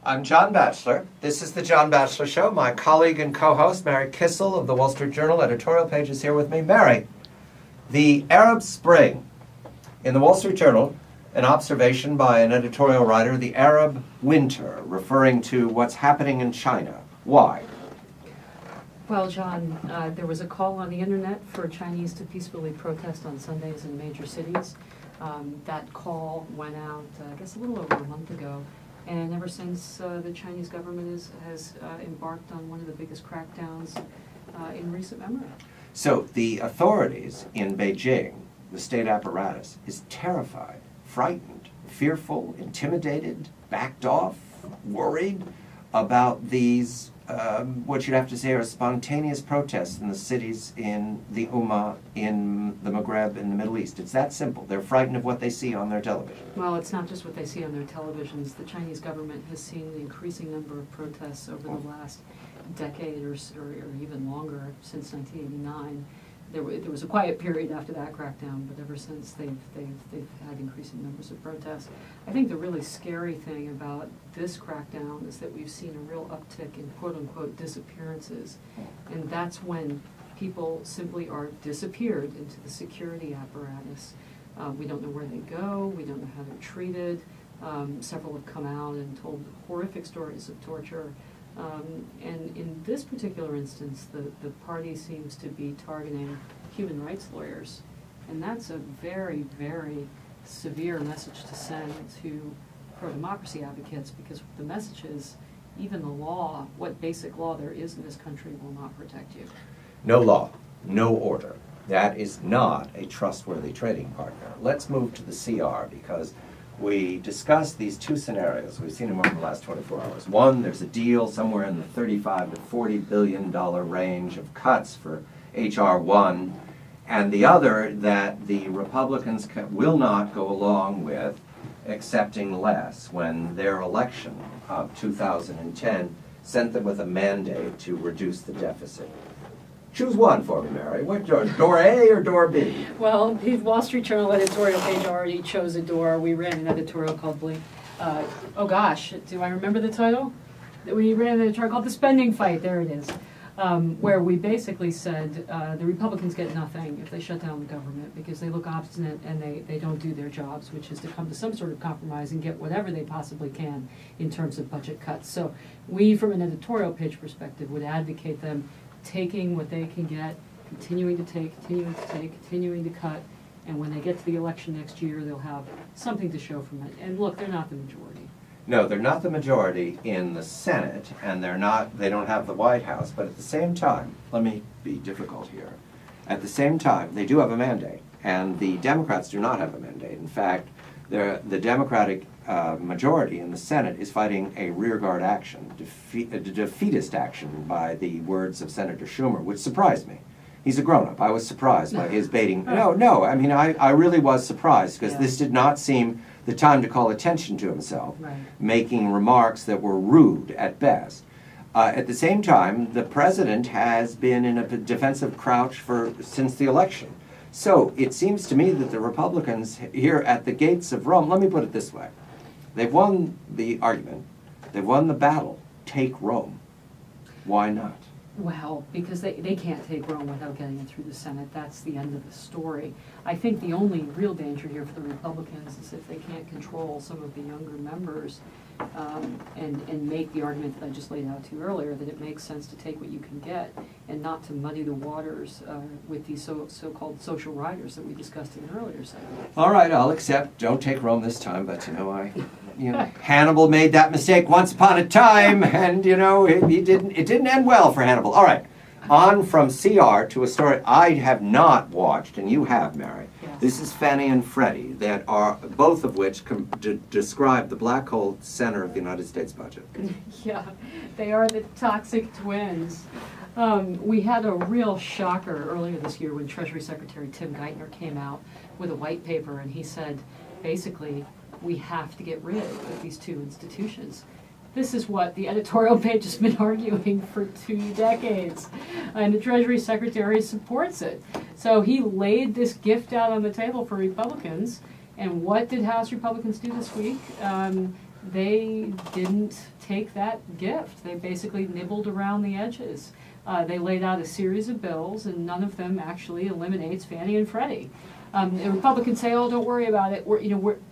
I'm John Batchelor. This is the John Batchelor Show. My colleague and co-host, Mary Kissel of the Wall Street Journal editorial page, is here with me. Mary, the Arab Spring. In the Wall Street Journal, an observation by an editorial writer, the Arab Winter, referring to what's happening in China. Why? Well, John, there was a call on the internet for Chinese to peacefully protest on Sundays in major cities. That call went out, I guess, a little over a month ago. And ever since, the Chinese government has embarked on one of the biggest crackdowns in recent memory. So the authorities in Beijing, the state apparatus, is terrified, frightened, fearful, intimidated, backed off, worried about these, what you'd have to say are spontaneous protests in the cities in the Ummah, in the Maghreb, in the Middle East. It's that simple. They're frightened of what they see on their television. Well, it's not just what they see on their televisions. The Chinese government has seen an increasing number of protests over the last decade or even longer, since 1989. There was a quiet period after that crackdown, but ever since they've had increasing numbers of protests. I think the really scary thing about this crackdown is that we've seen a real uptick in quote-unquote disappearances, and that's when people simply are disappeared into the security apparatus. We don't know where they go, we don't know how they're treated. Several have come out and told horrific stories of torture. And in this particular instance, the party seems to be targeting human rights lawyers. And that's a very, very severe message to send to pro-democracy advocates, because the message is even the law, what basic law there is in this country, will not protect you. No law, no order. That is not a trustworthy trading partner. Let's move to the CR, because we discussed these two scenarios. We've seen them over the last 24 hours. One, there's a deal somewhere in the $35 to $40 billion range of cuts for H.R. 1, and the other, that the Republicans will not go along with accepting less when their election of 2010 sent them with a mandate to reduce the deficit. Choose one for me, Mary. What door A or door B? Well, the Wall Street Journal editorial page already chose a door. We ran an editorial called oh gosh, do I remember the title? We ran an editorial called The Spending Fight. There it is. Where we basically said the Republicans get nothing if they shut down the government, because they look obstinate and they don't do their jobs, which is to come to some sort of compromise and get whatever they possibly can in terms of budget cuts. So we, from an editorial page perspective, would advocate them taking what they can get, continuing to take, continuing to cut, and when they get to the election next year, they'll have something to show from it. And look, they're not the majority. No, they're not the majority in the Senate, and they don't have the White House, but at the same time, let me be difficult here. At the same time, they do have a mandate, and the Democrats do not have a mandate. In fact, the Democratic majority in the Senate is fighting a rearguard action, a defeatist action, by the words of Senator Schumer, which surprised me. He's a grown-up. I was surprised by his baiting. No, I mean, I really was surprised, because this did not seem the time to call attention to himself, making remarks that were rude at best. At the same time, the president has been in a defensive crouch since the election. So it seems to me that the Republicans here at the gates of Rome, let me put it this way, they've won the argument, they've won the battle, take Rome. Why not? Well, because they can't take Rome without getting it through the Senate. That's the end of the story. I think the only real danger here for the Republicans is if they can't control some of the younger members and make the argument that I just laid out to you earlier, that it makes sense to take what you can get and not to muddy the waters with these so-called social riders that we discussed in an earlier segment. All right, I'll accept. Don't take Rome this time, but Hannibal made that mistake once upon a time, and it didn't end well for Hannibal. All right, on from CR to a story I have not watched, and you have, Mary. Yes. This is Fannie and Freddie, that are both of which describe the black hole center of the United States budget. Yeah, they are the toxic twins. We had a real shocker earlier this year when Treasury Secretary Tim Geithner came out with a white paper, and he said, basically, we have to get rid of these two institutions. This is what the editorial page has been arguing for 2 decades, and the Treasury Secretary supports it. So he laid this gift out on the table for Republicans, and what did House Republicans do this week? they didn't take that gift. They basically nibbled around the edges. They laid out a series of bills, and none of them actually eliminates Fannie and Freddie. The Republicans say, "Oh, don't worry about it. We're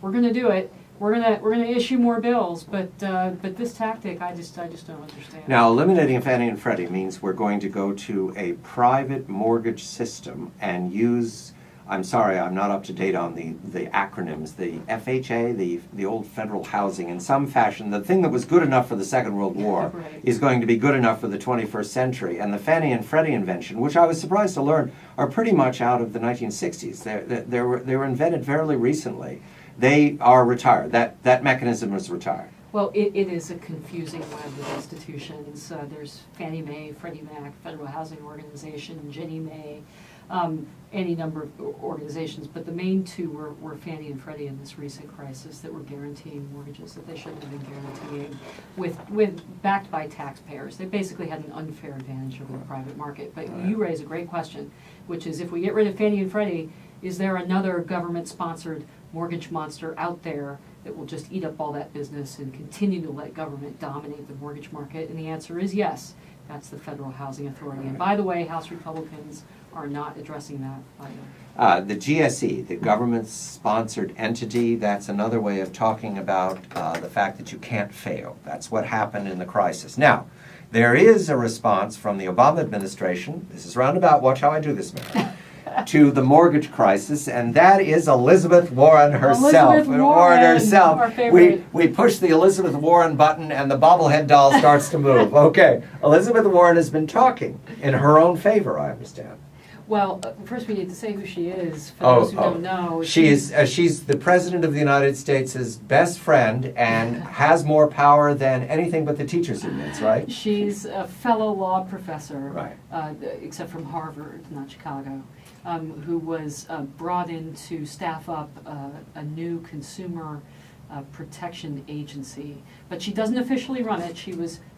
going to do it. We're gonna issue more bills." But this tactic, I just don't understand. Now, eliminating Fannie and Freddie means we're going to go to a private mortgage system and use. I'm sorry, I'm not up to date on the acronyms. The FHA, the old federal housing, in some fashion, the thing that was good enough for the Second World War Right. is going to be good enough for the 21st century. And the Fannie and Freddie invention, which I was surprised to learn, are pretty much out of the 1960s. They were invented fairly recently. They are retired. That mechanism is retired. Well, it is a confusing web of institutions. There's Fannie Mae, Freddie Mac, Federal Housing Organization, Ginnie Mae, any number of organizations, but the main two were Fannie and Freddie in this recent crisis that were guaranteeing mortgages that they shouldn't have been guaranteeing, with backed by taxpayers. They basically had an unfair advantage over the private market. But you raise a great question, which is, if we get rid of Fannie and Freddie, is there another government-sponsored mortgage monster out there that will just eat up all that business and continue to let government dominate the mortgage market? And the answer is yes. That's the Federal Housing Authority. And by the way, House Republicans are not addressing that either. The GSE, the government-sponsored entity, that's another way of talking about the fact that you can't fail. That's what happened in the crisis. Now, there is a response from the Obama administration, this is roundabout, watch how I do this, Mary, to the mortgage crisis, and that is Elizabeth Warren herself. Elizabeth Warren, herself. our favorite. We push the Elizabeth Warren button and the bobblehead doll starts to move. Okay, Elizabeth Warren has been talking in her own favor, I understand. Well, first we need to say who she is, for those who don't know. She's the President of the United States' best friend and has more power than anything but the teachers' unions, right? She's a fellow law professor, Right. Except from Harvard, not Chicago, who was brought in to staff up a new consumer protection agency. But she doesn't officially run it.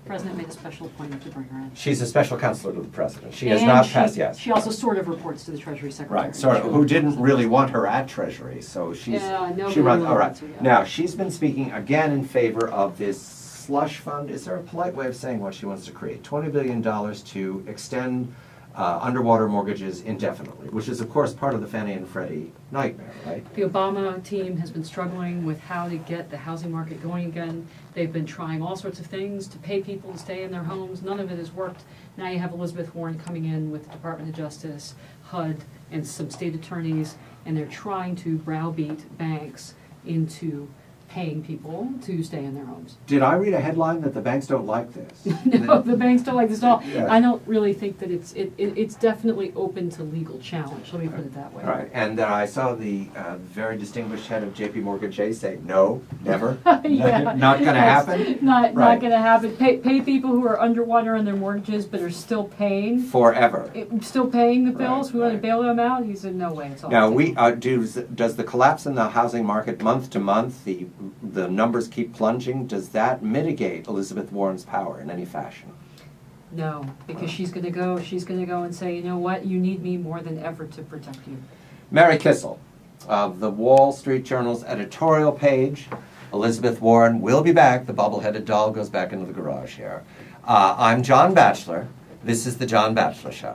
President made a special appointment to bring her in. She's a special counselor to the President. She has And not passed, yes. She also sort of reports to the Treasury Secretary. Right, sort of, who didn't really want her at Treasury, so she runs, all right. to, yeah. Now, she's been speaking again in favor of this slush fund. Is there a polite way of saying what she wants to create? $20 billion to extend underwater mortgages indefinitely, which is, of course, part of the Fannie and Freddie nightmare, right? The Obama team has been struggling with how to get the housing market going again. They've been trying all sorts of things to pay people to stay in their homes. None of it has worked. Now you have Elizabeth Warren coming in with the Department of Justice, HUD, and some state attorneys, and they're trying to browbeat banks into paying people to stay in their homes. Did I read a headline that the banks don't like this? No, the banks don't like this at all. Yeah. I don't really think that it's definitely open to legal challenge. Let me put it that way. All right, and I saw the very distinguished head of JP Morgan Chase say, no, never, Yeah. not going to Yes. happen. Not Right. going to happen. Pay people who are underwater on their mortgages but are still paying. Forever. Still paying the bills. Right, We want to right. bail them out. He said, no way. It's all. Now, taken. does the collapse in the housing market month to month, the numbers keep plunging, does that mitigate Elizabeth Warren's power in any fashion? No, because she's going to go and say, you know what? You need me more than ever to protect you. Mary Kissel of the Wall Street Journal's editorial page. Elizabeth Warren will be back. The bubble-headed doll goes back into the garage here. I'm John Batchelor. This is The John Batchelor Show.